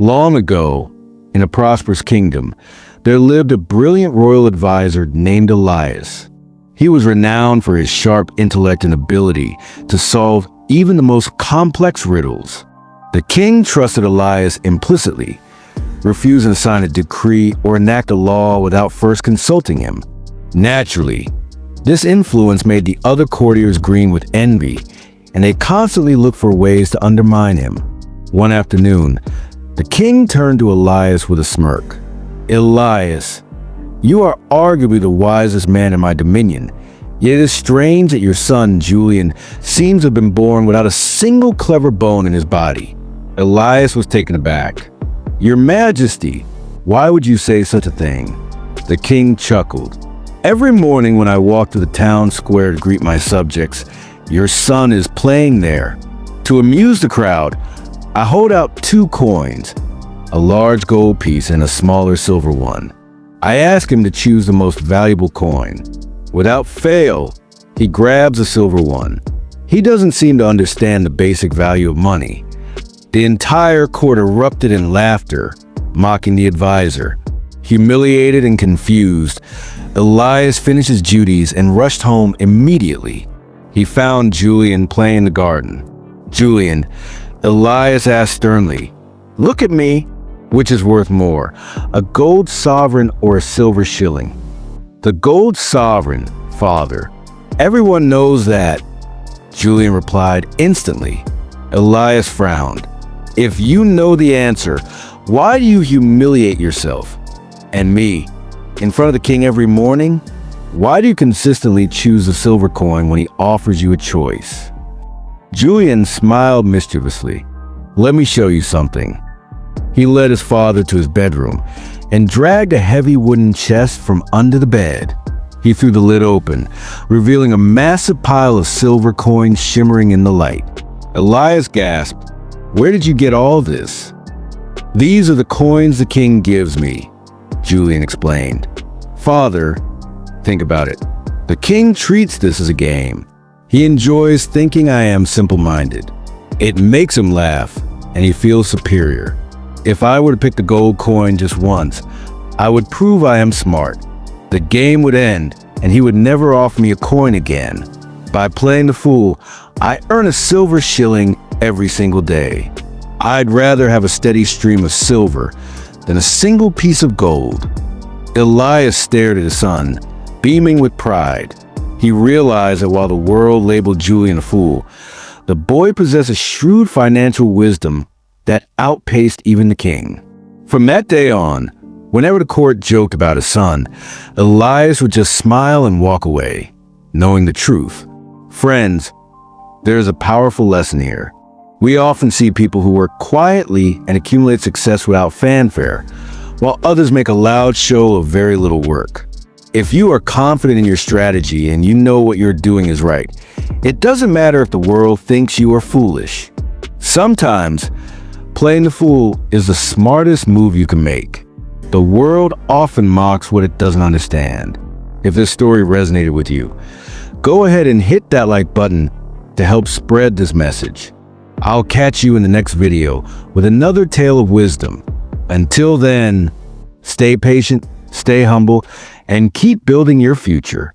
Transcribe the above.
Long ago, in a prosperous kingdom, there lived a brilliant royal advisor named Elias. He was renowned for his sharp intellect and ability to solve even the most complex riddles. The king trusted Elias implicitly, refusing to sign a decree or enact a law without first consulting him. Naturally, this influence made the other courtiers green with envy, and they constantly looked for ways to undermine him. One afternoon, the king turned to Elias with a smirk. "Elias, you are arguably the wisest man in my dominion, yet it is strange that your son, Julian, seems to have been born without a single clever bone in his body." Elias was taken aback. "Your Majesty, why would you say such a thing?" The king chuckled. "Every morning when I walk to the town square to greet my subjects, your son is playing there. To amuse the crowd, I hold out 2 coins, a large gold piece and a smaller silver one. I ask him to choose the most valuable coin. Without fail, he grabs the silver one. He doesn't seem to understand the basic value of money." The entire court erupted in laughter, mocking the advisor. Humiliated and confused, Elias finished his duties and rushed home immediately. He found Julian playing in the garden. "Julian," Elias asked sternly, "look at me. Which is worth more, a gold sovereign or a silver shilling?" "The gold sovereign, father. Everyone knows that," Julian replied instantly. Elias frowned. "If you know the answer, why do you humiliate yourself? And me, in front of the king every morning? Why do you consistently choose the silver coin when he offers you a choice?" Julian smiled mischievously. "Let me show you something." He led his father to his bedroom and dragged a heavy wooden chest from under the bed. He threw the lid open, revealing a massive pile of silver coins shimmering in the light. Elias gasped, "Where did you get all this?" "These are the coins the king gives me," Julian explained. "Father, think about it. The king treats this as a game. He enjoys thinking I am simple-minded. It makes him laugh, and he feels superior. If I were to pick the gold coin just once, I would prove I am smart. The game would end, and he would never offer me a coin again. By playing the fool, I earn a silver shilling every single day. I'd rather have a steady stream of silver than a single piece of gold." Elias stared at his son, beaming with pride. He realized that while the world labeled Julian a fool, the boy possessed a shrewd financial wisdom that outpaced even the king. From that day on, whenever the court joked about his son, Elias would just smile and walk away, knowing the truth. Friends, there is a powerful lesson here. We often see people who work quietly and accumulate success without fanfare, while others make a loud show of very little work. If you are confident in your strategy and you know what you're doing is right, it doesn't matter if the world thinks you are foolish. Sometimes, playing the fool is the smartest move you can make. The world often mocks what it doesn't understand. If this story resonated with you, go ahead and hit that like button to help spread this message. I'll catch you in the next video with another tale of wisdom. Until then, stay patient, stay humble, and keep building your future.